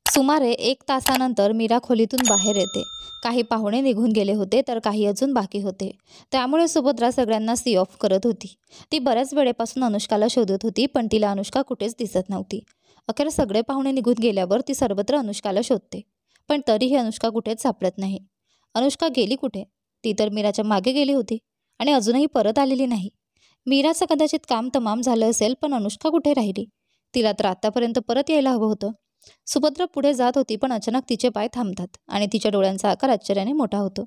सुमारे 1 तासानंतर मीरा खोलीतून बाहेर येते. काही पाहुणे निघून गेले होते तर काही अजून बाकी होते. त्यामुळे सुभद्रा सगळ्यांना सी ऑफ करत होती. ती बऱ्याच वेळेपासून अनुष्काला शोधत होती, पण तिला अनुष्का कुठेच दिसत नव्हती. अखेर सगळे पाहुणे निघून गेल्यावर ती सर्वत्र अनुष्काला शोधते, पण तरीही अनुष्का कुठेच सापडत नाही. अनुष्का गेली कुठे? ती तर मीराच्या मागे गेली होती आणि अजूनही परत आलेली नाही. मीराचं कदाचित काम तमाम झालं असेल, पण अनुष्का कुठे राहिली? तिला तर आतापर्यंत परत यायला हवं होतं. सुभद्रा पुढे जात होती, पण अचानक तिचे पाय थांबतात आणि तिच्या डोळ्यांचा आकार आश्चर्याने मोठा होतो.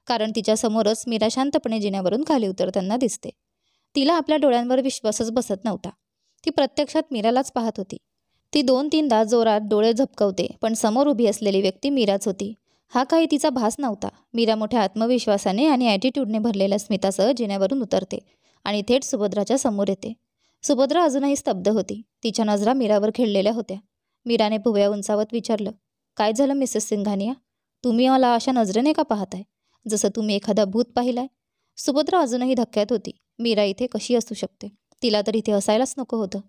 कारण तिच्या समोरच मीरा शांतपणे जिन्यावरून खाली उतरताना दिसते. तिला आपल्या डोळ्यांवर विश्वासच बसत नव्हता. ती प्रत्यक्षात मीरालाच पाहत होती. ती 2-3दा जोरात डोळे झपकवते, पण समोर उभी असलेली व्यक्ती मीराच होती. हा काही तिचा भास नव्हता. मीरा मोठ्या आत्मविश्वासाने आणि ॲटिट्यूडने भरलेल्या स्मितासह जिन्यावरून उतरते आणि थेट सुभद्राच्या समोर येते. सुभद्रा अजूनही स्तब्ध होती. तिच्या नजरा मीरावर खिळलेल्या होत्या. मीराने भुवया उंचावत विचारलं, काय झालं मिसेस सिंघानिया? तुम्ही मला अशा नजरेने का पाहताय, जसं तुम्ही एखादा भूत पाहिलाय? सुभद्रा अजूनही धक्क्यात होती. मीरा इथे कशी असू शकते? तिला तर इथे असायलाच नको होतं.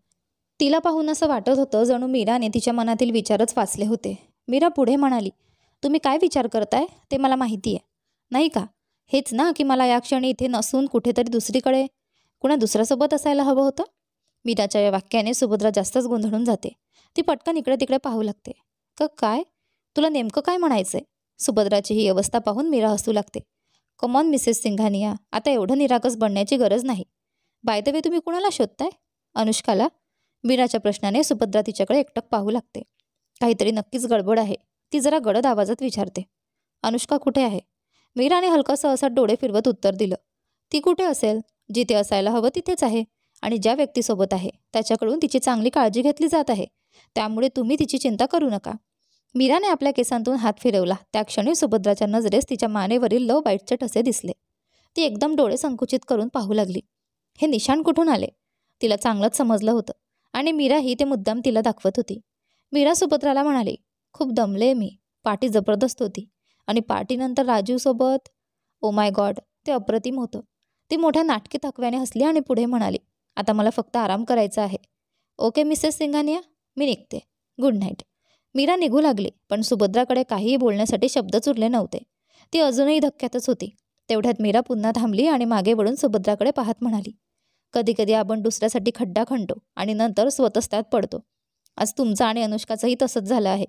तिला पाहून असं वाटत होतं जणू मीराने तिच्या मनातील विचारच वाचले होते. मीरा पुढे म्हणाली, तुम्ही काय विचार करताय ते मला माहिती आहे, नाही का? हेच ना की मला या क्षणी इथे नसून कुठेतरी दुसरीकडे कुणा दुसऱ्यासोबत असायला हवं होतं? मीराच्या या वाक्याने सुभद्रा जास्तच गोंधळून जाते. ती पटकन इकडे तिकडे पाहू लागते. काय? तुला नेमकं काय म्हणायचंय? सुभद्राची ही अवस्था पाहून मीरा हसू लागते. कमॉन मिसेस सिंघानिया, आता एवढं निरागस बनण्याची गरज नाही. बाय द वे, तुम्ही कुणाला शोधताय? अनुष्काला? मीराच्या प्रश्नाने सुभद्रा तिच्याकडे एकटक पाहू लागते. काहीतरी नक्कीच गडबड आहे. ती जरा गडद आवाजात विचारते, अनुष्का कुठे आहे? मीराने हलकंसं असं डोळे फिरवत उत्तर दिलं, ती कुठे असेल? जिथे असायला हवं तिथेच आहे. आणि ज्या व्यक्तीसोबत आहे त्याच्याकडून तिची चांगली काळजी घेतली जात आहे. त्यामुळे तुम्ही तिची चिंता करू नका. मीराने आपल्या केसांतून हात फिरवला. त्या क्षणी सुभद्राच्या नजरेस तिच्या मानेवरील लव बाईटचे ठसे दिसले. ती एकदम डोळे संकुचित करून पाहू लागली. हे निशाण कुठून आले? तिला चांगलंच समजलं होतं आणि मीराही ते मुद्दाम तिला दाखवत होती. मीरा सुभद्राला म्हणाली, खूप दमले मी. पार्टी जबरदस्त होती आणि पार्टीनंतर राजूसोबत, ओ माय गॉड, ते अप्रतिम होतं. ती मोठ्या नाटकी थकव्याने हसली आणि पुढे म्हणाली, आता मला फक्त आराम करायचा आहे. ओके मिसेस सिंघानिया, मी निघते. Good night. मीरा निघू लागली, पण सुभद्राकडे काहीही बोलण्यासाठी शब्दच उरले नव्हते. ती अजूनही धक्क्यातच होती. तेवढ्यात मीरा पुन्हा थांबली आणि मागे वळून सुभद्राकडे पाहत म्हणाली, कधी कधी आपण दुसऱ्यासाठी खड्डा खणतो आणि नंतर स्वतःच त्यात पडतो. आज तुमचं आणि अनुष्काचंही तसंच झालं आहे.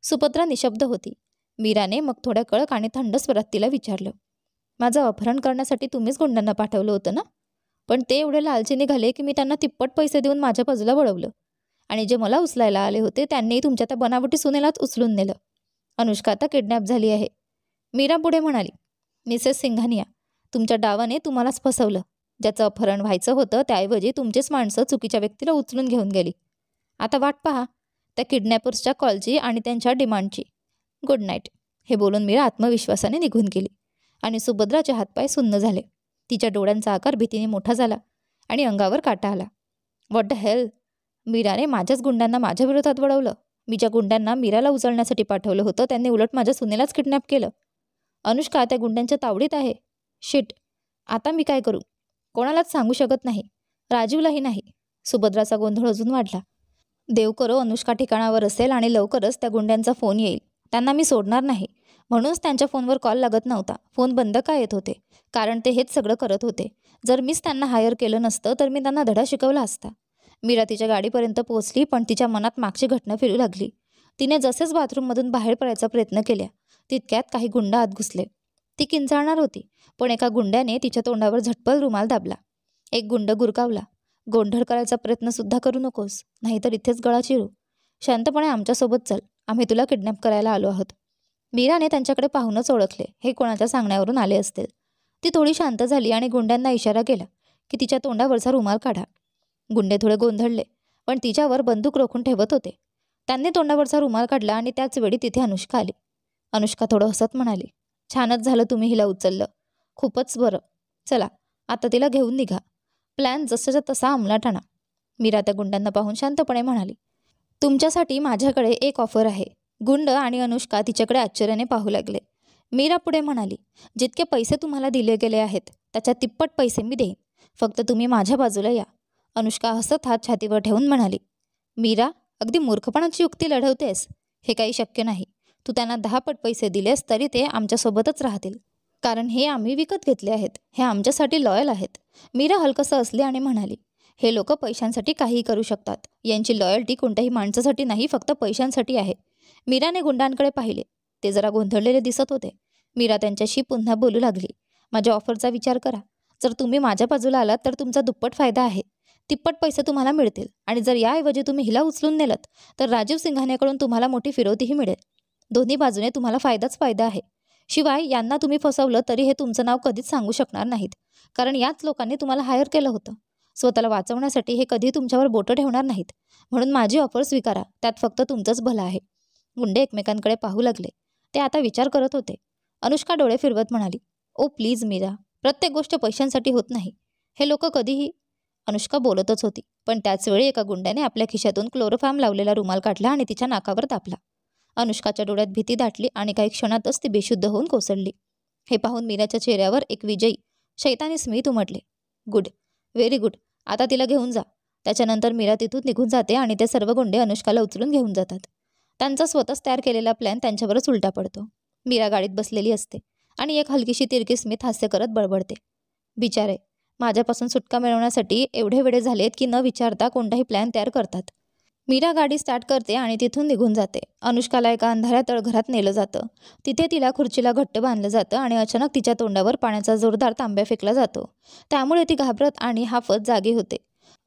सुभद्रा निशब्द होती. मीराने मग थोड्या कळक आणि थंड स्वरात तिला विचारलं, माझं अपहरण करण्यासाठी तुम्हीच गुंडांना पाठवलं होतं ना? पण ते एवढे लालची निघाले की मी त्यांना तिप्पट पैसे देऊन माझ्या बाजूला वळवलं. आणि जे मला उचलायला आले होते त्यांनी तुमच्या त्या बनावटी सुनेलाच उचलून नेलं. अनुष्का आता किडनॅप झाली आहे. मीरा पुढे म्हणाली, मिसेस सिंघानिया, तुमच्या डावाने तुम्हालाच फसवलं. ज्याचं अपहरण व्हायचं होतं त्याऐवजी तुमचेच माणसं चुकीच्या व्यक्तीला उचलून घेऊन गेली. आता वाट पहा त्या किडनॅपर्सच्या कॉलची आणि त्यांच्या डिमांडची. Good night. हे बोलून मीरा आत्मविश्वासाने निघून गेली आणि सुभद्राचे हातपाय सुन्न झाले. तिच्या डोळ्यांचा आकार भीतीने मोठा झाला आणि अंगावर काटा आला. What the hell? मीराने माझ्याच गुंडांना माझ्या विरोधात वळवलं. मी ज्या गुंडांना मीराला उचलण्यासाठी पाठवलं होतं त्यांनी उलट माझ्या सुनेलाच किडनॅप केलं. अनुष्का त्या गुंड्यांच्या तावडीत आहे. शिट. आता मी काय करू? कोणालाच सांगू शकत नाही, राजीवलाही नाही. सुभद्राचा गोंधळ अजून वाढला. देव करो अनुष्का ठिकाणावर असेल आणि लवकरच त्या गुंड्यांचा फोन येईल. त्यांना मी सोडणार नाही. म्हणूनच त्यांच्या फोनवर कॉल लागत नव्हता. फोन बंद का येत होते? कारण ते हेच सगळं करत होते. जर मीच त्यांना हायर केलं नसतं तर मी त्यांना धडा शिकवला असता. मीरा तिच्या गाडीपर्यंत पोहोचली, पण तिच्या मनात मागची घटना फिरू लागली. तिने जसेच बाथरूममधून बाहेर पडायचा प्रयत्न केला तितक्यात काही गुंड आत घुसले. ती किंचाळणार होती, पण एका गुंड्याने तिच्या तोंडावर झटपल रुमाल दाबला. एक गुंड गुरकावला, गोंधळ करायचा प्रयत्न सुद्धा करू नकोस, नाहीतर इथेच गळा चिरू. शांतपणे आमच्यासोबत चल, आम्ही तुला किडनॅप करायला आलो आहोत. मीराने त्यांच्याकडे पाहूनच ओळखले हे कोणाच्या सांगण्यावरून आले असतील. ती थोडी शांत झाली आणि गुंड्यांना इशारा केला की तिच्या तोंडावरचा रुमाल काढा. गुंडे थोडे गोंधळले, पण तिच्यावर बंदूक रोखून ठेवत होते. त्यांनी तोंडावरचा रुमाल काढला आणि त्याच वेळी तिथे अनुष्का आली. अनुष्का थोडं हसत म्हणाली, छानच झालं तुम्ही हिला उचललं. खूपच बरं. चला आता तिला घेऊन निघा. प्लॅन जसाच्या तसा अंमलात आणा. मीरा त्या गुंडांना पाहून शांतपणे म्हणाली, तुमच्यासाठी माझ्याकडे एक ऑफर आहे. गुंड आणि अनुष्का तिच्याकडे आश्चर्याने पाहू लागले. मीरा पुढे म्हणाली, जितके पैसे तुम्हाला दिले गेले आहेत त्याच्या तिप्पट पैसे मी देईन. फक्त तुम्ही माझ्या बाजूला या. अनुष्का हसत हात छातीवर ठेवून म्हणाली, मीरा, अगदी मूर्खपणाची युक्ती लढवतेस. हे काही शक्य नाही. तू त्यांना 10 पट पैसे दिलेस तरी ते आमच्यासोबतच राहतील, कारण हे आम्ही विकत घेतले आहेत. हे आमच्यासाठी लॉयल आहेत. मीरा हलकसं हसली आणि म्हणाली, हे लोक पैशांसाठी काहीही करू शकतात. यांची लॉयल्टी कोणत्याही माणसासाठी नाही, फक्त पैशांसाठी आहे. मीराने गुंडांकडे पाहिले. ते जरा गोंधळलेले दिसत होते. मीरा त्यांच्याशी पुन्हा बोलू लागली, माझ्या ऑफरचा विचार करा. जर तुम्ही माझ्या बाजूला आलात तर तुमचा दुप्पट फायदा आहे. तिप्पट पैसे तुम्हाला मिळतील. आणि जर याऐवजी तुम्ही हिला उचलून नेलत तर राजीव सिंघानियाकडून तुम्हाला मोठी फिरवतीही मिळेल. दोन्ही बाजूने तुम्हाला फायदाच फायदा आहे. शिवाय यांना तुम्ही फसवलं तरी हे तुमचं नाव कधीच सांगू शकणार नाहीत, कारण याच लोकांनी तुम्हाला हायर केलं होतं. स्वतःला वाचवण्यासाठी हे कधी तुमच्यावर बोटं ठेवणार नाहीत. म्हणून माझी ऑफर स्वीकारा. त्यात फक्त तुमचंच भलं आहे. गुंडे एकमेकांकडे पाहू लागले. ते आता विचार करत होते. अनुष्का डोळे फिरवत म्हणाली, ओ प्लीज मीरा, प्रत्येक गोष्ट पैशांसाठी होत नाही. हे लोक कधीही. अनुष्का बोलतच होती, पण त्याचवेळी एका गुंड्याने आपल्या खिशातून क्लोरोफॉर्म लावलेला रुमाल काढला आणि तिच्या नाकावर तापला. अनुष्काच्या डोळ्यात भीती दाटली आणि काही क्षणातच ती बेशुद्ध होऊन कोसळली. हे पाहून मीराच्या चेहऱ्यावर एक विजयी शैतानी स्मित उमटले. Good, very good. आता तिला घेऊन जा. त्याच्यानंतर मीरा तिथून निघून जाते आणि ते सर्व गुंडे अनुष्काला उचलून घेऊन जातात. त्यांचा स्वतःच तयार केलेला प्लॅन त्यांच्यावरच उलटा पडतो. मीरा गाडीत बसलेली असते आणि एक हलकीशी तिरकी स्मित हास्य करत बडबडते, बिचारे माझ्यापासून सुटका मिळवण्यासाठी एवढे वेडे झालेत की न विचारता कोणताही प्लॅन तयार करतात. मीरा गाडी स्टार्ट करते आणि तिथून निघून जाते. अनुष्काला एका अंधाऱ्या तळघरात नेलं जातं. तिथे तिला खुर्चीला घट्ट बांधलं जातं आणि अचानक तिच्या तोंडावर पाण्याचा जोरदार तांब्या फेकला जातो. त्यामुळे ती घाबरत आणि हाफत जागी होते.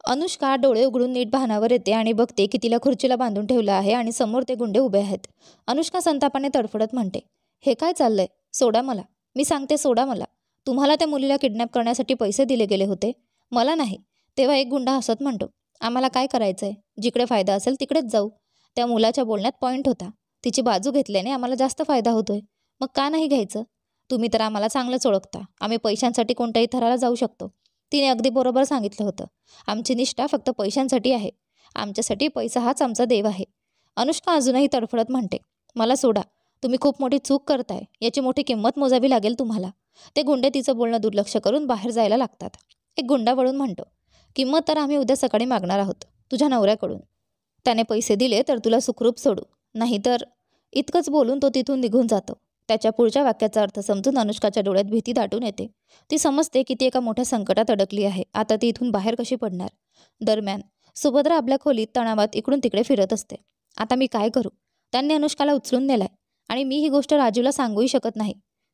अनुष्का डोळे उघडून नीट भानावर येते आणि बघते की तिला खुर्चीला बांधून ठेवलं आहे आणि समोर ते गुंडे उभे आहेत. अनुष्का संतापाने तडफडत म्हणते, हे काय चाललंय? सोडा मला. मी सांगते सोडा मला. तुम्हाला त्या मुलीला किडनॅप करण्यासाठी पैसे दिले गेले होते, मला नाही. तेव्हा एक गुंडा हसत म्हणतो, आम्हाला काय करायचंय? जिकडे फायदा असेल तिकडेच जाऊ. त्या मुलाच्या बोलण्यात पॉईंट होता. तिची बाजू घेतल्याने आम्हाला जास्त फायदा होतोय. मग का नाही घ्यायचं? तुम्ही तर आम्हाला चांगलंच ओळखता. आम्ही पैशांसाठी कोणत्याही थराला जाऊ शकतो. तिने अगदी बरोबर सांगितलं होतं. आमची निष्ठा फक्त पैशांसाठी आहे. आमच्यासाठी पैसा हाच आमचा देव आहे. अनुष्का अजूनही तडफडत म्हणते, मला सोडा. तुम्ही खूप मोठी चूक करताय. याची मोठी किंमत मोजावी लागेल तुम्हाला. ते गुंडे तिचं बोलणं दुर्लक्ष करून बाहेर जायला लागतात. एक गुंडा वळून म्हणतो, किंमत तर आम्ही उद्या सकाळी मागणार आहोत तुझ्या नवऱ्याकडून. त्याने पैसे दिले तर तुला सुखरूप सोडू, नाहीतर. इतकंच बोलून तो तिथून निघून जातो. त्याच्या पुढच्या वाक्याचा अर्थ समजून अनुष्काच्या डोळ्यात भीती दाटून येते. ती समजते की ती एका मोठ्या संकटात अडकली आहे. आता ती इथून बाहेर कशी पडणार? दरम्यान सुभद्रा आपल्या खोलीत तणावात इकडून तिकडे फिरत असते. आता मी काय करू? त्यांनी अनुष्काला उचलून नेलाय आणि मी ही गोष्ट राजूला सांगूही शकत नाही.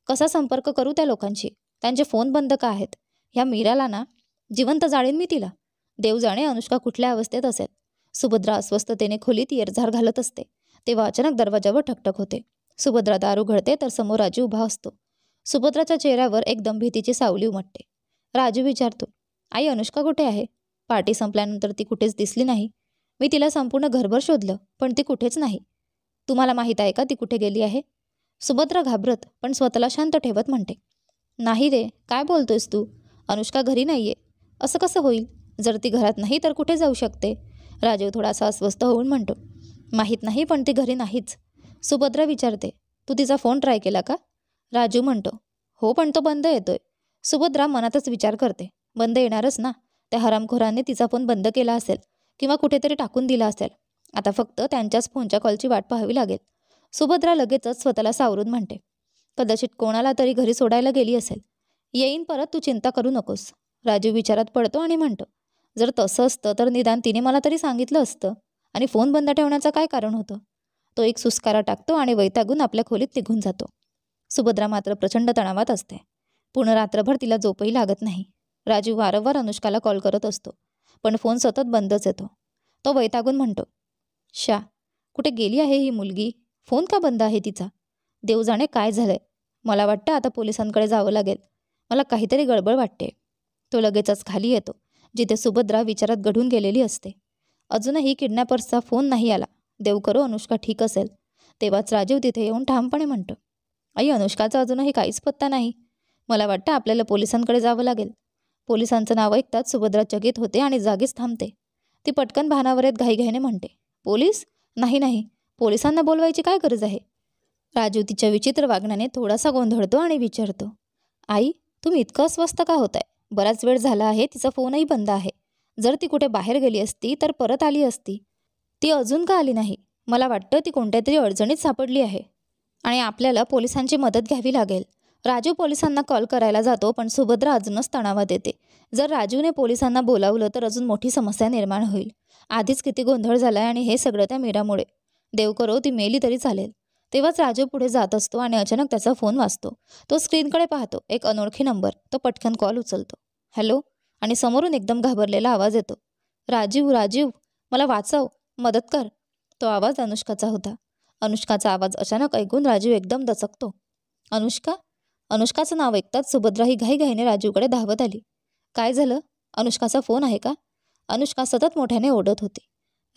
कसा संपर्क करू त्या लोकांशी? त्यांचे फोन बंद का आहेत? ह्या मीराला ना जिवंत जाळीन मी तिला. देव जाणे अनुष्का कुठल्या अवस्थेत असेल. सुभद्रा अस्वस्थतेने खोलीत येरझार घालत असते. तेव्हा अचानक दरवाजावर ठकठक होते. सुभद्रा दार उघडते तर समोर राजू उभा असतो. सुभद्राच्या चेहऱ्यावर एकदम भीतीची सावली उमटते. राजू विचारतो, आई अनुष्का कुठे आहे? पार्टी संपल्यानंतर ती कुठेच दिसली नाही. मी तिला संपूर्ण घरभर शोधलं पण ती कुठेच नाही. तुम्हाला माहीत आहे का ती कुठे गेली आहे? सुभद्रा घाबरत पण स्वतःला शांत ठेवत म्हणते, नाही रे, काय बोलतोयस तू? अनुष्का घरी नाहीये. असं कसं होईल? जर ती घरात नाही तर कुठे जाऊ शकते? राजीव थोडासा अस्वस्थ होऊन म्हणतो, माहीत नाही पण ती घरी नाहीच. सुभद्रा विचारते, तू तिचा फोन ट्राय केला का? राजू म्हणतो, हो पण तो बंद येतोय. सुभद्रा मनातच विचार करते, बंद येणारच ना. त्या हरामखोराने तिचा फोन बंद केला असेल किंवा कुठेतरी टाकून दिला असेल. आता फक्त त्यांच्याच फोनच्या कॉलची वाट पाहावी लागेल. सुभद्रा लगेचच स्वतःला सावरून म्हणते, कदाचित कोणाला तरी घरी सोडायला गेली असेल. येईन परत, तू चिंता करू नकोस. राजू विचारात पडतो आणि म्हणतो, जर तसं असतं तर निदान तिने मला तरी सांगितलं असतं. आणि फोन बंद ठेवण्याचं काय कारण होतं? तो एक सुस्कारा टाकतो आणि वैतागून आपल्या खोलीत निघून जातो. सुभद्रा मात्र प्रचंड तणावात असते. पूर्ण रात्रभर तिला झोपही लागत नाही. राजू वारंवार अनुष्काला कॉल करत असतो पण फोन सतत बंदच येतो. तो वैतागून म्हणतो, शा, कुठे गेली आहे ही मुलगी? फोन का बंद आहे तिचा? देव जाणे काय झालंय. मला वाटतं आता पोलिसांकडे जावं लागेल. मला काहीतरी गडबड वाटते. तो लगेचच खाली येतो जिथे सुभद्रा विचारात गढून गेलेली असते. अजूनही किडनॅपर्सचा फोन नाही आला. देव करो अनुष्का ठीक असेल. तेव्हाच राजीव तिथे येऊन ठामपणे म्हणतो, आई अनुष्काचा अजूनही काहीच पत्ता नाही. मला वाटतं आपल्याला पोलिसांकडे जावं लागेल. पोलिसांचं नाव ऐकताच सुभद्रा चकित होते आणि जागीच थांबते. ती पटकन भानावर येत घाईघाईने म्हणते, पोलीस? नाही नाही, पोलिसांना बोलवायची काय गरज आहे? राजू तिच्या विचित्र वागण्याने थोडासा गोंधळतो आणि विचारतो, आई तुम्ही इतकं अस्वस्थ का होताय? बराच वेळ झाला आहे, तिचा फोनही बंद आहे. जर ती कुठे बाहेर गेली असती तर परत आली असती. ती अजून का आली नाही? मला वाटतं ती कोणत्यातरी अडचणीत सापडली आहे आणि आपल्याला पोलिसांची मदत घ्यावी लागेल. राजू पोलिसांना कॉल करायला जातो, पण सुभद्रा अजूनच तणावात येते. जर राजूने पोलिसांना बोलावलं तर अजून मोठी समस्या निर्माण होईल. आधीच किती गोंधळ झालाय आणि हे सगळं त्या मीरामुळे. देव करो ती मेली तरी चालेल. तेव्हाच राजू पुढे जात असतो आणि अचानक त्याचा फोन वाजतो. तो स्क्रीनकडे पाहतो. एक अनोळखी नंबर. तो पटकन कॉल उचलतो. हॅलो. आणि समोरून एकदम घाबरलेला आवाज येतो. राजीव, राजीव, मला वाचव, मदत कर. तो आवाज अनुष्काचा होता. अनुष्काचा आवाज अचानक ऐकून राजीव एकदम दचकतो. अनुष्का? अनुष्काचं नाव ऐकताच सुभद्रा ही घाईघाईने राजीवकडे धावत आली. काय झालं? अनुष्काचा फोन आहे का? अनुष्का सतत मोठ्याने ओरडत होती.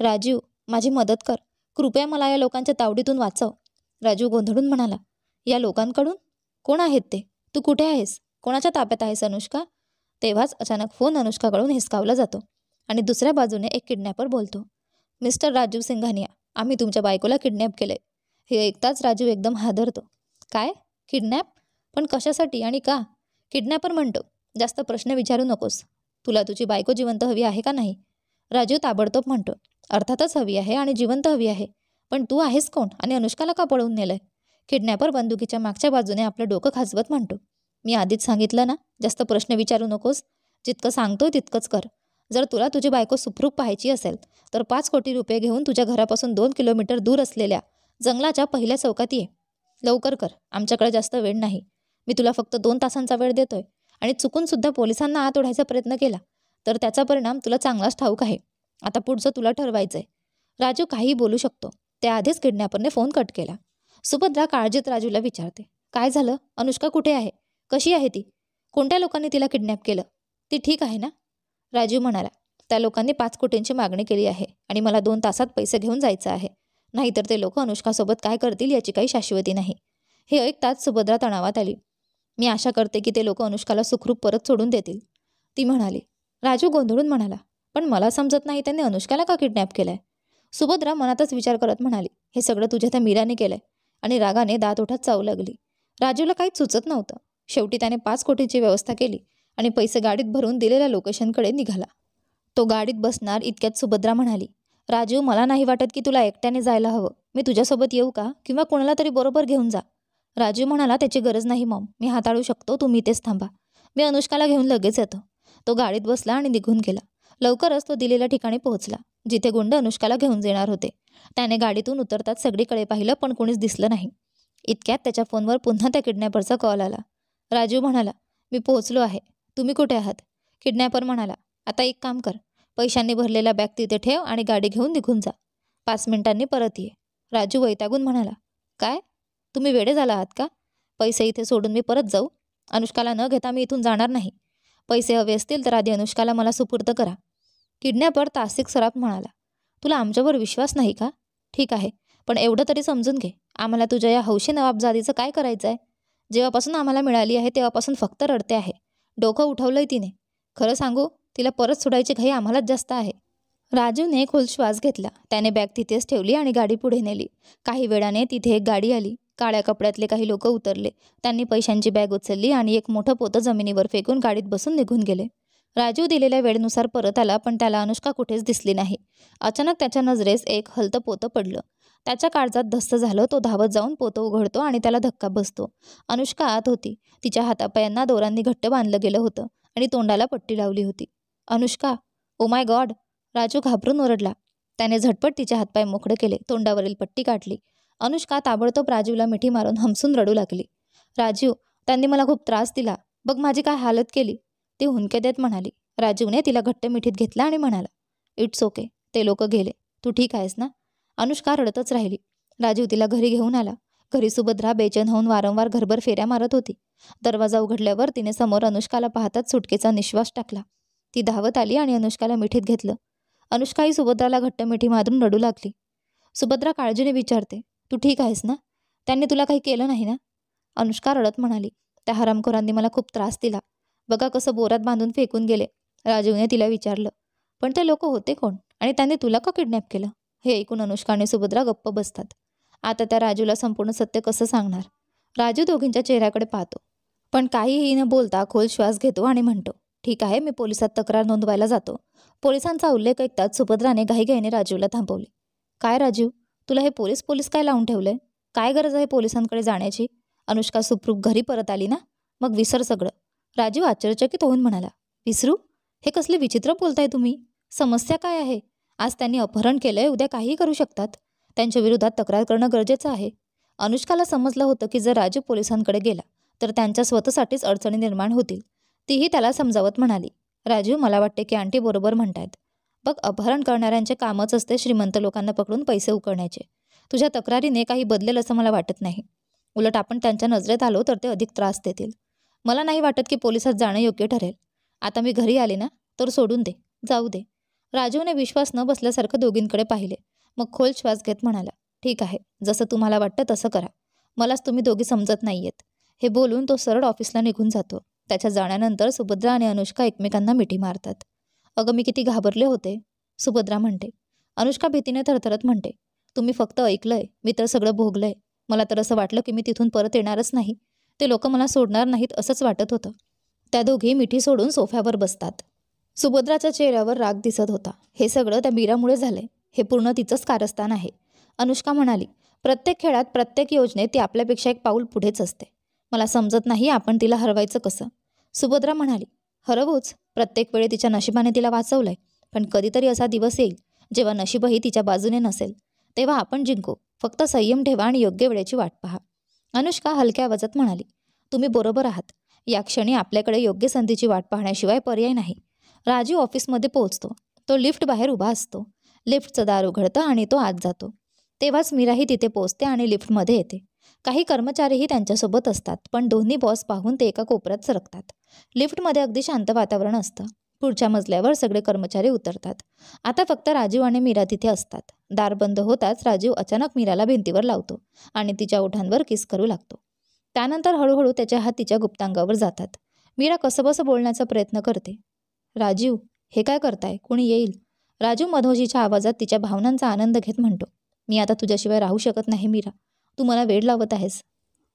राजीव, माझी मदत कर. कृपया मला या लोकांच्या तावडीतून वाचव. राजीव गोंधळून म्हणाला. या लोकांकडून? कोण आहेत ते? तू कुठे आहेस? कोणाच्या ताब्यात आहेस अनुष्का? तेव्हाच अचानक फोन अनुष्काकडून हिसकावला जातो आणि दुसऱ्या बाजूने एक किडनॅपर बोलतो. मिस्टर राजीव सिंघानिया, आम्ही तुमच्या बायकोला किडनॅप केलंय. हे ऐकताच राजीव एकदम हादरतो. काय? किडनॅप? पण कशासाठी आणि का? किडनॅपर म्हणतो, जास्त प्रश्न विचारू नकोस. तुला तुझी बायको जिवंत हवी आहे का नाही? राजीव ताबडतोब म्हणतो. अर्थातच हवी आहे आणि जिवंत हवी आहे. पण तू आहेस कोण आणि अनुष्काला का पळवून नेलंय? किडनॅपर बंदुकीच्या मागच्या बाजूने आपलं डोकं खाजवत म्हणतो. मी आधीच सांगितलं ना, जास्त प्रश्न विचारू नकोस. जितकं सांगतोय तितकंच कर. जर तुला तुझी बायको सुखरूप पाहायची असेल तर 5 कोटी रुपये घेऊन तुझ्या घरापासून 2 किलोमीटर दूर असलेल्या जंगलाच्या पहिल्या चौकात ये. लवकर कर. आमच्याकडे जास्त वेळ नाही. मी तुला फक्त 2 तासांचा वेळ देतोय आणि चुकून सुद्धा पोलिसांना आत ओढायचा प्रयत्न केला तर त्याचा परिणाम तुला चांगलाच ठाऊक आहे. आता पुढचं तुला ठरवायचंय. राजू काहीही बोलू शकतो. त्याआधीच किडनॅपरने फोन कट केला. सुभद्रा काळजीत राजूला विचारते. काय झालं? अनुष्का कुठे आहे? कशी आहे ती? कोणत्या लोकांनी तिला किडनॅप केलं? ती ठीक आहे ना? राजू म्हणाला. त्या लोकांनी 5 कोटींची मागणी केली आहे आणि मला 2 तासात पैसे घेऊन जायचं आहे. नाहीतर ते लोक अनुष्कासोबत काय करतील याची काही शाश्वती नाही. हे ऐकताच सुभद्रा तणावात आली. मी आशा करते की ते लोक अनुष्काला सुखरूप परत सोडून देतील, ती म्हणाली. राजू गोंधळून म्हणाला. पण मला समजत नाही त्यांनी अनुष्काला का किडनॅप केलंय? सुभद्रा मनातच विचार करत म्हणाली. हे सगळं तुझ्या त्या मीराने केलंय. आणि रागाने दात ओठात चावू लागली. राजूला काहीच सुचत नव्हतं. शेवटी त्याने 5 कोटीची व्यवस्था केली आणि पैसे गाडीत भरून दिलेल्या लोकेशनकडे निघाला. तो गाडीत बसणार इतक्यात सुभद्रा म्हणाली. राजू, मला नाही वाटत की तुला एकट्याने जायला हवं. मी तुझ्यासोबत येऊ का? किंवा कोणाला तरी बरोबर घेऊन जा. राजू म्हणाला. त्याची गरज नाही मॉम, मी हाताळू शकतो. तुम्ही इथेच थांबा. मी अनुष्काला घेऊन लगेच येतो. तो गाडीत बसला आणि निघून गेला. लवकरच तो दिलेल्या ठिकाणी पोहोचला जिथे गुंड अनुष्काला घेऊन येणार होते. त्याने गाडीतून उतरताच सगळीकडे पाहिलं पण कोणीच दिसलं नाही. इतक्यात त्याच्या फोनवर पुन्हा त्या किडनॅपरचा कॉल आला. राजू म्हणाला. मी पोहोचलो आहे. तुम्ही कुठे आहात? किडनॅपर म्हणाला. आता एक काम कर. पैशांनी भरलेला बॅग तिथे ठेव आणि गाडी घेऊन निघून जा. 5 मिनिटांनी परत ये. राजू वैतागून म्हणाला. काय? तुम्ही वेडे झाला आहात का? पैसे इथे सोडून मी परत जाऊ? अनुष्काला न घेता मी इथून जाणार नाही. पैसे हवे असतील तर आधी अनुष्काला मला सुपूर्द करा. किडनॅपर तासिक सराफ म्हणाला. तुला आमच्यावर विश्वास नाही का? ठीक आहे, पण एवढं तरी समजून घे. आम्हाला तुझ्या या हौशी नवाबजादीचं काय करायचं आहे? जेव्हापासून आम्हाला मिळाली आहे तेव्हापासून फक्त रडते आहे. डोकं उठवलंय तिने. खरं सांगू, तिला परत सोडायची घाई आम्हालाच जास्त आहे. राजूने खोल श्वास घेतला. त्याने बॅग तिथेच ठेवली आणि गाडी पुढे नेली. काही वेळाने तिथे एक गाडी आली. काळ्या कपड्यातले काही लोक उतरले. त्यांनी पैशांची बॅग उचलली आणि एक मोठं पोतं जमिनीवर फेकून गाडीत बसून निघून गेले. राजू दिलेल्या वेळेनुसार परत आला, पण त्याला अनुष्का कुठेच दिसली नाही. अचानक त्याच्या नजरेस एक हलतं पोतं पडलं. त्याच्या काळजात धस्स झालं. तो धावत जाऊन पोतं उघडतो आणि त्याला धक्का बसतो. अनुष्का आत होती. तिच्या हातापायांना दोरांनी घट्ट बांधलं गेलं होतं आणि तोंडाला पट्टी लावली होती. Anushka, oh my God! Raju घाबरून ओरडला. त्याने झटपट तिचे हातपाय मोकळे केले. तोंडावरील पट्टी काढली. अनुष्का ताबडतोब राजूला मिठी मारून हमसून रडू लागली. राजू, त्यांनी मला खूप त्रास दिला. बघ माझी काय हालत केली, ती हुंदके देत म्हणाली. राजूने तिला घट्ट मिठीत घेतला आणि म्हणाला. It's okay. ते लोक गेले. तू ठीक आहेस ना? अनुष्का रडतच राहिली. राजू तिला घरी घेऊन आला. घरी सुभद्रा बेचैन होऊन वारंवार घरभर फेऱ्या मारत होती. दरवाजा उघडल्यावर तिने समोर अनुष्काला पाहताच सुटकेचा निश्वास टाकला. ती धावत आली आणि अनुष्काला मिठीत घेतलं. अनुष्काही सुभद्राला घट्ट मिठी मारून रडू लागली. सुभद्रा काळजीने विचारते. तू ठीक आहेस ना? त्यांनी तुला काही केलं नाही ना? अनुष्का रडत म्हणाली. त्या हरामखोरांनी मला खूप त्रास दिला. बघा कसं बोरात बांधून फेकून गेले. राजूने तिला विचारलं. पण ते लोक होते कोण आणि त्यांनी तुला का किडनॅप केलं? हे ऐकून अनुष्का आणि सुभद्रा गप्प बसतात. आता त्या राजूला संपूर्ण सत्य कसं सांगणार? राजू दोघींच्या चेहऱ्याकडे पाहतो, पण काहीही न बोलता खोल श्वास घेतो आणि म्हणतो. ठीक आहे, मी पोलिसात तक्रार नोंदवायला जातो. पोलिसांचा उल्लेख ऐकताच सुभद्राने घाईघाईने राजूला थांबवले. काय राजू, तुला हे पोलीस पोलीस काय लावून ठेवलंय? काय गरज आहे पोलिसांकडे जाण्याची? अनुष्का सुखरूप घरी परत आली ना, मग विसर सगळं. राजीव आश्चर्यचकित होऊन म्हणाला. विसरू? हे कसले विचित्र बोलताय तुम्ही. समस्या काय आहे? आज त्यांनी अपहरण केलंय, उद्या काहीही करू शकतात. त्यांच्या विरोधात तक्रार करणं गरजेचं आहे. अनुष्काला समजलं होतं की जर राजीव पोलिसांकडे गेला तर त्यांच्या स्वतःसाठीच अडचणी निर्माण होतील. तीही त्याला समजावत म्हणाली. राजीव, मला वाटते की आंटी बरोबर म्हणतायत. बघ, अपहरण करणाऱ्यांचे कामच असते श्रीमंत लोकांना पकडून पैसे उकळण्याचे. तुझ्या तक्रारीने काही बदलेल असं मला वाटत नाही. उलट आपण त्यांच्या नजरेत आलो तर ते अधिक त्रास देतील. मला नाही वाटत की पोलिसात जाणं योग्य ठरेल. आता मी घरी आले ना, तर सोडून दे, जाऊ दे. राजीवने विश्वास न बसल्यासारखं दोघींकडे पाहिले. मग खोल श्वास घेत म्हणाला. ठीक आहे, जसं तुम्हाला वाटतं तसं करा. मलाच तुम्ही दोघी समजत नाहीयेत. हे बोलून तो सरळ ऑफिसला निघून जातो. त्याच्या जाण्यानंतर सुभद्रा आणि अनुष्का एकमेकांना मिठी मारतात. अगं, मी किती घाबरले होते, सुभद्रा म्हणते. अनुष्का भीतीने थरथरत म्हणते. तुम्ही फक्त ऐकलंय, मी तर सगळं भोगलंय. मला तर असं वाटलं की मी तिथून परत येणारच नाही. ते लोक मला सोडणार नाहीत असंच वाटत होतं. त्या दोघी मिठी सोडून सोफ्यावर बसतात. सुभद्राच्या चेहऱ्यावर राग दिसत होता. हे सगळं त्या मीरामुळे झालंय. हे पूर्ण तिचंच कारस्थान आहे. अनुष्का म्हणाली. प्रत्येक खेळात, प्रत्येक योजनेत ती आपल्यापेक्षा एक पाऊल पुढेच असते. मला समजत नाही आपण तिला हरवायचं कसं. सुभद्रा म्हणाली. हरवूच. प्रत्येक वेळी तिच्या नशिबाने तिला वाचवलंय. पण कधीतरी असा दिवस येईल जेव्हा नशीबही तिच्या बाजूने नसेल. तेव्हा आपण जिंकू. फक्त संयम ठेवा आणि योग्य वेळेची वाट पहा. अनुष्का हलक्या आवाजात म्हणाली. तुम्ही बरोबर आहात. या क्षणी आपल्याकडे योग्य संधीची वाट पाहण्याशिवाय पर्याय नाही. राजीव ऑफिसमध्ये पोहोचतो. तो लिफ्ट बाहेर उभा असतो. लिफ्टचं दार उघडतं आणि तो आत जातो. तेव्हाच मीराही तिथे पोहोचते आणि लिफ्टमध्ये येते. काही कर्मचारीही त्यांच्यासोबत असतात, पण दोन्ही बॉस पाहून ते एका कोपऱ्यात सरकतात. लिफ्टमध्ये अगदी शांत वातावरण असतं. पुढच्या मजल्यावर सगळे कर्मचारी उतरतात. आता फक्त राजीव आणि मीरा तिथे असतात. दार बंद होताच राजीव अचानक मीराला भिंतीवर लावतो आणि तिच्या ओठांवर किस करू लागतो. त्यानंतर हळूहळू त्याचे हात तिच्या गुप्तांगावर जातात. मीरा कसंबसं बोलण्याचा प्रयत्न करते. राजीव, हे काय करताय? कोणी येईल. राजीव मधोजीच्या आवाजात तिच्या भावनांचा आनंद घेत म्हणतो. मी आता तुझ्याशिवाय राहू शकत नाही मीरा. तू मला वेड लावत आहेस.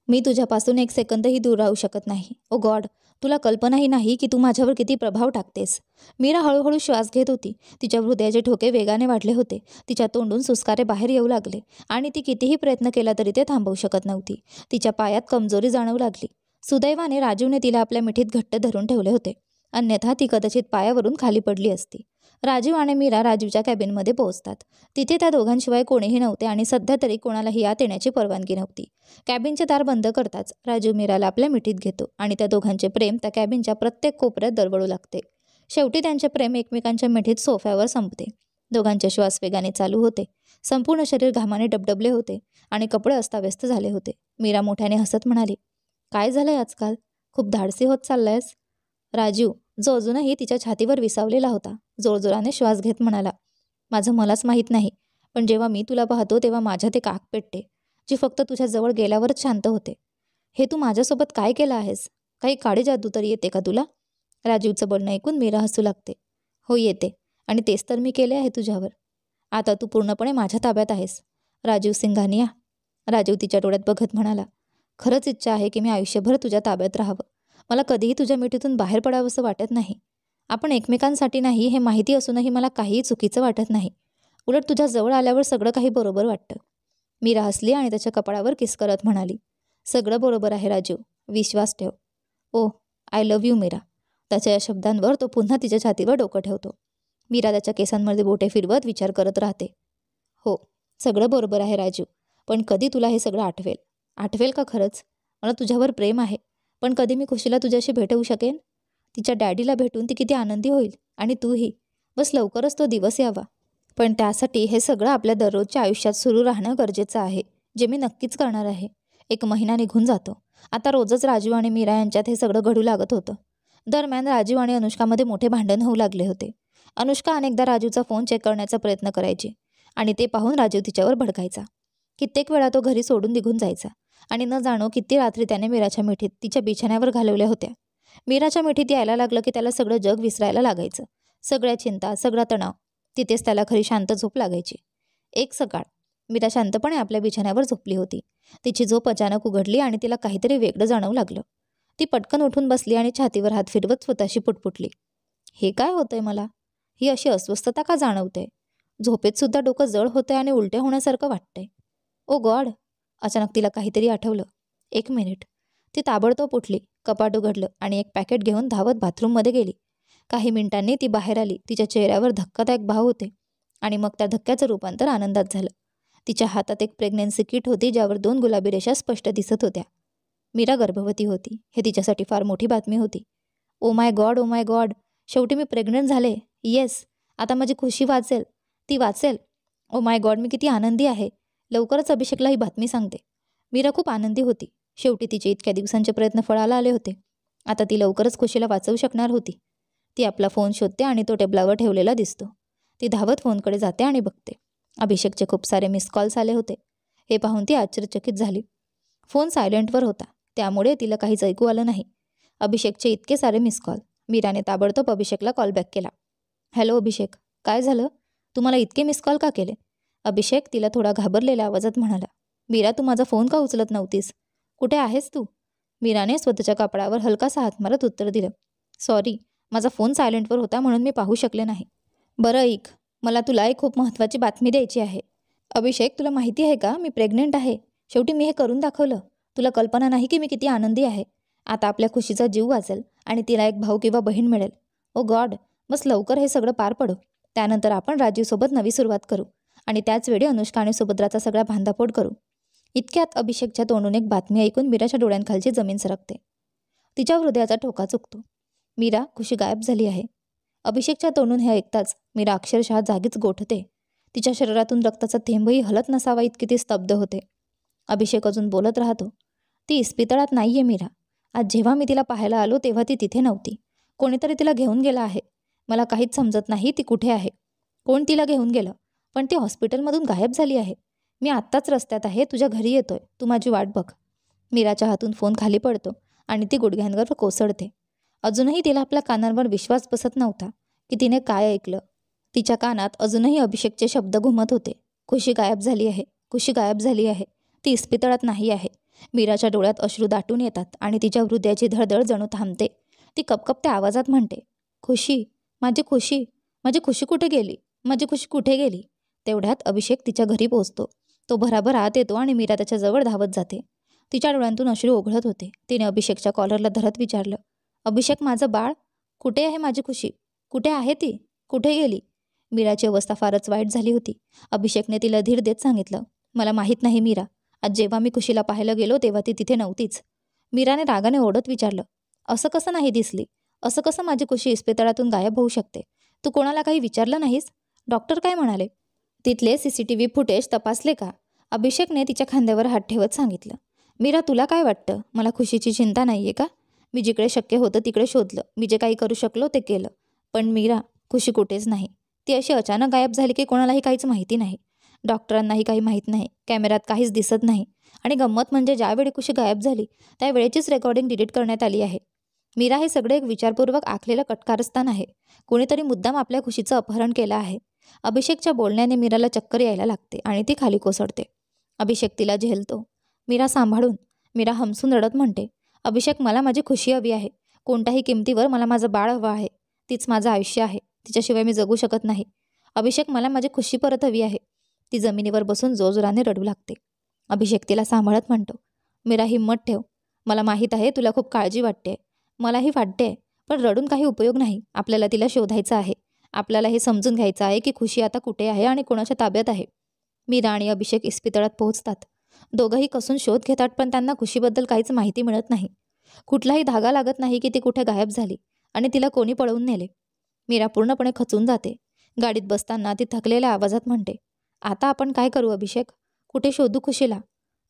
मी तुझ्यापासून एक सेकंदही दूर राहू शकत नाही. ओ गॉड, तुला कल्पनाही नाही की तू माझ्यावर किती प्रभाव टाकतेस. मीरा हळूहळू श्वास घेत होती. तिच्या हृदयाचे ठोके वेगाने वाढले होते. तिच्या तोंडून सुस्कारे बाहेर येऊ लागले आणि ती कितीही प्रयत्न केला तरी ते थांबवू शकत नव्हती. तिच्या पायात कमजोरी जाणवू लागली. सुदैवाने राजीवने तिला आपल्या मिठीत घट्ट धरून ठेवले होते. अन्यथा ती कदाचित पायावरून खाली पडली असती. राजीव आणि मीरा राजीवच्या कॅबिनमध्ये पोहोचतात. तिथे त्या दोघांशिवाय कोणीही नव्हते आणि सध्या तरी कोणालाही आत येण्याची परवानगी नव्हती. कॅबिनचे दार बंद करताच राजीव मीराला आपल्या मिठीत घेतो आणि त्या दोघांचे प्रेम त्या कॅबिनच्या प्रत्येक कोपऱ्यात दरवळू लागते. शेवटी त्यांचे प्रेम एकमेकांच्या मिठीत सोफ्यावर संपते. दोघांचे श्वास वेगाने चालू होते. संपूर्ण शरीर घामाने डबडबले होते आणि कपडे अस्ताव्यस्त झाले होते. मीरा मोठ्याने हसत म्हणाली. काय झालंय आजकाल? खूप धाडसी होत चाललायस. राजीव, जो अजूनही तिच्या छातीवर विसावलेला होता, जोरजोराने श्वास घेत म्हणाला. माझं मलाच माहीत नाही, पण जेव्हा मी तुला पाहतो तेव्हा माझ्यात एक आग पेटते, जी फक्त तुझ्या जवळ गेल्यावरच शांत होते. हे तू माझ्यासोबत काय केलं आहेस? काही काळी जादू तरी येते का तुला? राजीवचं बोलणं ऐकून मीरा हसू लागते. हो, येते. आणि तेच तर मी केले आहे तुझ्यावर. आता तू पूर्णपणे माझ्या ताब्यात आहेस. राजीव सिंघानिया. राजीव तिच्या डोळ्यात बघत म्हणाला. खरंच इच्छा आहे की मी आयुष्यभर तुझ्या ताब्यात राहावं. मला कधीही तुझ्या मिठीतून बाहेर पडावंसं वाटत नाही. आपण एकमेकांसाठी नाही हे माहिती असूनही मला काहीही चुकीचं वाटत नाही. उलट तुझ्या जवळ आल्यावर सगळं काही बरोबर वाटतं. मीरा हसली आणि त्याच्या कपाळावर किस करत म्हणाली. सगळं बरोबर आहे राजीव, विश्वास ठेव. ओ, आय लव्ह यू मीरा. त्याच्या या शब्दांवर तो पुन्हा तिच्या छातीवर डोकं ठेवतो. मीरा त्याच्या केसांमध्ये बोटे फिरवत विचार करत राहते. हो, सगळं बरोबर आहे राजीव, पण कधी तुला हे सगळं आठवेल? आठवेल का खरंच? मला तुझ्यावर प्रेम आहे, पण कधी मी खुशीला तुझ्याशी भेटवू शकेन? तिच्या डॅडीला भेटून ती किती आनंदी होईल, आणि तूही. बस लवकरच तो दिवस यावा. पण त्यासाठी हे सगळं आपल्या दररोजच्या आयुष्यात सुरू राहणं गरजेचं आहे, जे मी नक्कीच करणार आहे. 1 महिना निघून जातो. आता रोजच राजीव आणि मीरा यांच्यात हे सगळं घडू लागत होतं. दरम्यान राजीव आणि अनुष्कामध्ये मोठे भांडण होऊ लागले होते. अनुष्का अनेकदा राजीवचा फोन चेक करण्याचा प्रयत्न करायची आणि ते पाहून राजीव तिच्यावर भडकायचा. कित्येक वेळा तो घरी सोडून निघून जायचा आणि न जाणो किती रात्री त्याने मीराच्या मिठीत तिच्या बिछाण्यावर घालवल्या होत्या. मीराच्या मिठीत यायला लागलं की त्याला सगळं जग विसरायला लागायचं. सगळ्या चिंता, सगळा तणाव. तिथेच त्याला खरी शांत झोप लागायची. एक सकाळ मीरा शांतपणे आपल्या बिछाण्यावर झोपली होती. तिची झोप अचानक उघडली आणि तिला काहीतरी वेगळं जाणवू लागलं. ती पटकन उठून बसली आणि छातीवर हात फिरवत स्वतःशी पुटपुटली. हे काय होतंय मला? ही अशी अस्वस्थता का जाणवते? झोपेतसुद्धा डोकं जड होतंय आणि उलट्या होण्यासारखं वाटतंय. ओ गॉड. अचानक तिला काहीतरी आठवलं. 1 मिनिट. ती ताबडतोब उठली, कपाट उघडलं आणि एक पॅकेट घेऊन धावत बाथरूममध्ये गेली. काही मिनिटांनी ती बाहेर आली. तिच्या चेहऱ्यावर धक्कादायक भाव होते आणि मग त्या धक्क्याचं रूपांतर आनंदात झालं. तिच्या हातात एक प्रेग्नन्सी किट होती ज्यावर 2 गुलाबी रेषा स्पष्ट दिसत होत्या. मीरा गर्भवती होती. हे तिच्यासाठी फार मोठी बातमी होती. Oh my God, oh my God. शेवटी मी प्रेग्नंट झाले. येस. आता माझी खुशी वाचेल. ती वाचेल. ओ माय गॉड, मी किती आनंदी आहे. लवकरच अभिषेकला ही बातमी सांगते. मीरा खूप आनंदी होती. शेवटी तिचे इतक्या दिवसांचे प्रयत्न फळाला आले होते. आता ती लवकरच खुशीला वाचवू शकणार होती. ती आपला फोन शोधते आणि तो टेबलावर ठेवलेला दिसतो. ती धावत फोनकडे जाते आणि बघते. अभिषेकचे खूप सारे मिस कॉल्स आले होते. हे पाहून ती आश्चर्यचकित झाली. फोन सायलेंटवर होता, त्यामुळे तिला काहीच ऐकू आलं नाही. अभिषेकचे इतके सारे मिस कॉल. मीराने ताबडतोब अभिषेकला कॉल बॅक केला. हॅलो अभिषेक, काय झालं? तुम्हाला इतके मिस कॉल का केले? अभिषेक तिला थोडा घाबरलेल्या आवाजात म्हणाला. मीरा, तू माझा फोन का उचलत नव्हतीस? कुठे आहेस तू? मीराने स्वतःच्या कपड्यावर हलकासा हात मारत उत्तर दिलं. सॉरी, माझा फोन सायलेंटवर होता म्हणून मी पाहू शकले नाही. बरं ऐक, मला तुला एक खूप महत्त्वाची बातमी द्यायची आहे. अभिषेक, तुला माहिती आहे का, मी प्रेग्नेंट आहे. शेवटी मी हे करून दाखवलं. तुला कल्पना नाही की मी किती आनंदी आहे. आता आपल्या खुशीचा जीव वाचेल आणि तिला एक भाऊ किंवा बहीण मिळेल. ओ गॉड, बस लवकर हे सगळं पार पडो. त्यानंतर आपण राजीवसोबत नवी सुरुवात करू आणि त्याचवेळी अनुष्का आणि सुभद्राचा सगळा भांडाफोड करू. इतक्यात अभिषेकच्या तोंडून एक बातमी ऐकून मीराच्या डोळ्यांखालची जमीन सरकते. तिच्या हृदयाचा ठोका चुकतो. मीरा, खुशी गायब झाली आहे. अभिषेकच्या तोंडून हे ऐकताच मीरा अक्षरशः जागीच गोठते. तिच्या शरीरातून रक्ताचा थेंबही हलत नसावा इतकी ती स्तब्ध होते. अभिषेक अजून बोलत राहतो. ती इस्पितळात नाहीये मीरा. आज जेव्हा मी तिला पाहायला आलो तेव्हा ती तिथे नव्हती. कोणीतरी तिला घेऊन गेला आहे. मला काहीच समजत नाही ती कुठे आहे. कोण तिला घेऊन गेलं? पण ती हॉस्पिटलमधून गायब झाली आहे. मी आत्ताच रस्त्यात आहे, तुझ्या घरी येतोय. तू माझी वाट बघ. मीराच्या हातून फोन खाली पडतो आणि ती गुडघ्यांवर कोसळते. अजूनही तिला आपल्या कानांवर विश्वास बसत नव्हता की तिने काय ऐकलं. तिच्या कानात अजूनही अभिषेकचे शब्द घुमत होते. खुशी गायब झाली आहे, खुशी गायब झाली आहे. ती इस्पितळात नाही आहे. मीराच्या डोळ्यात अश्रू दाटून येतात आणि तिच्या हृदयाची धडधड जणू थांबते. ती कपकपत्या आवाजात म्हणते, खुशी, माझी खुशी, माझी खुशी कुठे गेली? माझी खुशी कुठे गेली? तेवढ्यात अभिषेक तिच्या घरी पोहोचतो. तो भराभर आत येतो आणि मीरा त्याच्या जवळ धावत जाते. तिच्या डोळ्यांतून अश्रू ओघळत होते. तिने अभिषेकच्या कॉलरला धरत विचारलं, अभिषेक, माझं बाळ कुठे आहे? माझी खुशी कुठे आहे? ती कुठे गेली? मीराची अवस्था फारच वाईट झाली होती. अभिषेकने तिला धीर देत सांगितलं, मला माहीत नाही मीरा. आज जेव्हा मी खुशीला पाहायला गेलो तेव्हा ती तिथे नव्हतीच. मीराने रागाने ओढत विचारलं, असं कसं नाही दिसली? असं कसं माझी खुशी इस्पितळातून गायब होऊ शकते? तू कोणाला काही विचारलं नाहीस? डॉक्टर काय म्हणाले? तिथले CCTV फुटेज तपासले का? अभिषेकने तिच्या खांद्यावर हात ठेवत सांगितलं. मीरा, तुला काय वाटतं? मला खुशीची चिंता नाहीये का? मी जिकडे शक्य होतं तिकडे शोधलं. मी जे काही करू शकलो ते केलं. पण मीरा, खुशी कुठेच नाही. ती अशी अचानक गायब झाली की कोणालाही काहीच माहिती नाही. डॉक्टरांनाही काही माहीत नाही. कॅमेऱ्यात काहीच दिसत नाही. आणि गंमत म्हणजे ज्यावेळी खुशी गायब झाली त्यावेळेचीच रेकॉर्डिंग डिलीट करण्यात आली आहे. मीरा, हे सगळे एक विचारपूर्वक आखलेलं कटकारस्थान आहे. कोणीतरी मुद्दाम आपल्या खुशीचं अपहरण केलं आहे. अभिषेकच्या बोलण्याने मीराला चक्कर यायला लागते आणि ती खाली कोसळते. अभिषेक तिला झेलतो. मीरा सांभाळून. मीरा हमसून रडत म्हणते, अभिषेक, मला माझी खुशी हवी आहे. कोणत्याही किमतीवर मला माझं बाळ हवं आहे. तीच माझं आयुष्य आहे. तिच्याशिवाय मी जगू शकत नाही. अभिषेक, मला माझी खुशी परत हवी आहे. ती जमिनीवर बसून जोरजोराने रडू लागते. अभिषेक तिला सांभाळत म्हणतो, मीरा, हिम्मत ठेव. मला माहीत आहे तुला खूप काळजी वाटते. मलाही वाटते, पण रडून काही उपयोग नाही. आपल्याला तिला शोधायचं आहे. आपल्याला हे समजून घ्यायचं आहे की खुशी आता कुठे आहे आणि कोणाच्या ताब्यात आहे. मीरा आणि अभिषेक इस्पितळात पोहोचतात. दोघंही कसून शोध घेतात, पण त्यांना खुशीबद्दल काहीच माहिती मिळत नाही. कुठलाही धागा लागत नाही की ती कुठे गायब झाली आणि तिला कोणी पळवून नेले. मीरा पूर्णपणे खचून जाते. गाडीत बसताना ती थकलेल्या आवाजात म्हणते, आता आपण काय करू अभिषेक? कुठे शोधू खुशीला?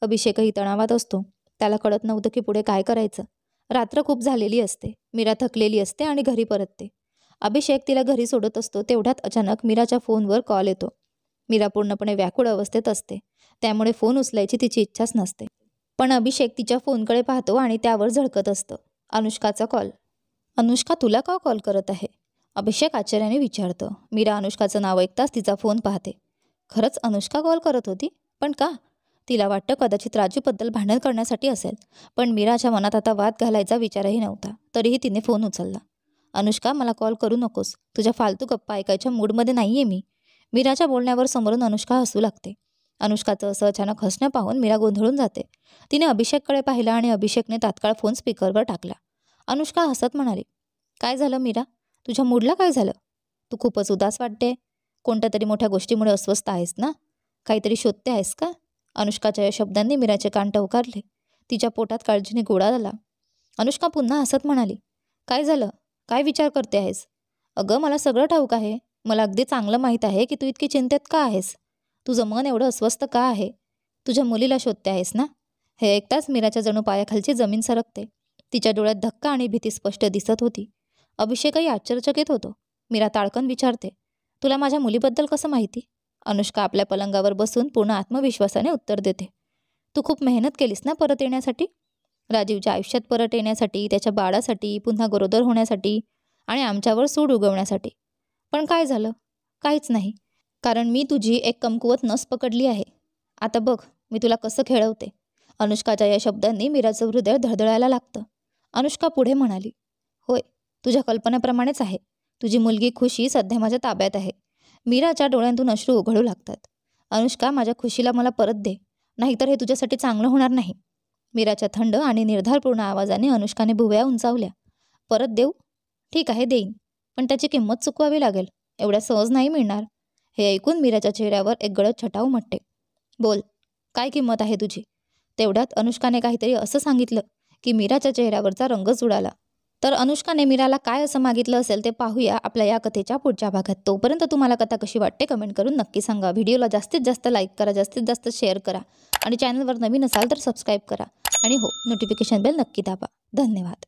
अभिषेकही तणावात असतो. त्याला कळत नव्हतं की पुढे काय करायचं. रात्र खूप झालेली असते. मीरा थकलेली असते आणि घरी परतते. अभिषेक तिला घरी सोडत असतो. तेवढ्यात अचानक मीराच्या फोनवर कॉल येतो. मीरा पूर्णपणे व्याकुळ अवस्थेत असते. त्यामुळे फोन उचलायची तिची इच्छाच नसते. पण अभिषेक तिच्या फोनकडे पाहतो आणि त्यावर झळकत असतं, अनुष्काचा कॉल. अनुष्का तुला का कॉल करत आहे? अभिषेक आश्चर्याने विचारतं. मीरा अनुष्काचं नाव ऐकताच तिचा फोन पाहते. खरंच अनुष्का कॉल करत होती? पण का? तिला वाटतं कदाचित राजूबद्दल भांडण करण्यासाठी असेल. पण मीराच्या मनात आता वाद घालायचा विचारही नव्हता. तरीही तिने फोन उचलला. अनुष्का, मला कॉल करू नकोस. तुझ्या फालतू गप्पा ऐकायच्या मूडमध्ये नाहीये मी. मीराच्या बोलण्यावर समोरून अनुष्का हसू लागते. अनुष्काचं असं अचानक हसणं पाहून मीरा गोंधळून जाते. तिने अभिषेककडे पाहिलं आणि अभिषेकने तात्काळ फोन स्पीकरवर टाकला. अनुष्का हसत म्हणाली, काय झालं मीरा? तुझ्या मूडला काय झालं? तू खूपच उदास वाटते. कोणत्या तरी मोठ्या गोष्टीमुळे अस्वस्थ आहेस ना? काहीतरी शोधते आहेस का? अनुष्काच्या या शब्दांनी मीराचे कान टवकारले. तिच्या पोटात काळजीने गोळा आला. अनुष्का पुन्हा हसत म्हणाली, काय झालं? काय विचार करते आहेस? अगं, मला सगळं ठाऊक आहे. मला अगदी चांगलं माहीत आहे की तू इतकी चिंतेत का आहेस. तुझं मन एवढं अस्वस्थ का आहे? तुझ्या मुलीला शोधते आहेस ना? हे ऐकताच मीराच्या जणू पायाखालची जमीन सरकते. तिच्या डोळ्यात धक्का आणि भीती स्पष्ट दिसत होती. अभिषेकही आश्चर्यचकित होतो. मीरा ताडकन विचारते, तुला माझ्या मुलीबद्दल कसं माहिती? अनुष्का आपल्या पलंगावर बसून पूर्ण आत्मविश्वासाने उत्तर देते, तू खूप मेहनत केलीस ना परत येण्यासाठी? राजीवच्या आयुष्यात परत येण्यासाठी, त्याच्या बाळासाठी, पुन्हा गरोदर होण्यासाठी आणि आमच्यावर सूड उगवण्यासाठी. पण काय झालं? काहीच नाही. कारण मी तुझी एक कमकुवत नस पकडली आहे. आता बघ मी तुला कसं खेळवते. अनुष्काच्या या शब्दांनी मीराचं हृदय धडधडायला लागतं. अनुष्का पुढे म्हणाली, होय, तुझ्या कल्पनेप्रमाणेच आहे. तुझी मुलगी खुशी सध्या माझ्या ताब्यात आहे. मीराच्या डोळ्यांतून अश्रू उघडू लागतात. अनुष्का, माझ्या खुशीला मला परत दे, नाहीतर हे तुझ्यासाठी चांगलं होणार नाही. मीराच्या थंड आणि निर्धारपूर्ण आवाजाने अनुष्काने भुवया उंचावल्या. परत देऊ? ठीक आहे, देईन. पण त्याची किंमत चुकवावी लागेल. एवढ्या सहज नाही मिळणार. हे ऐकून मीराच्या चेहऱ्यावर एक गडद छटा उमटते. बोल, काय किंमत आहे तुझी? तेवढ्यात अनुष्काने काहीतरी असं सांगितलं की मीराच्या चेहऱ्यावरचा रंगच उडाला. तर अनुष्काने मीराला काय असं मागितलं असेल ते पाहूया आपल्या या कथेच्या पुढच्या भागात. तोपर्यंत तुम्हाला कथा कशी वाटते कमेंट करून नक्की सांगा. व्हिडिओला जास्तीत जास्त लाईक करा, जास्तीत जास्त शेअर करा आणि चॅनलवर नवीन असाल तर सबस्क्राईब करा. आणि हो, नोटिफिकेशन बेल नक्की दाबा. धन्यवाद.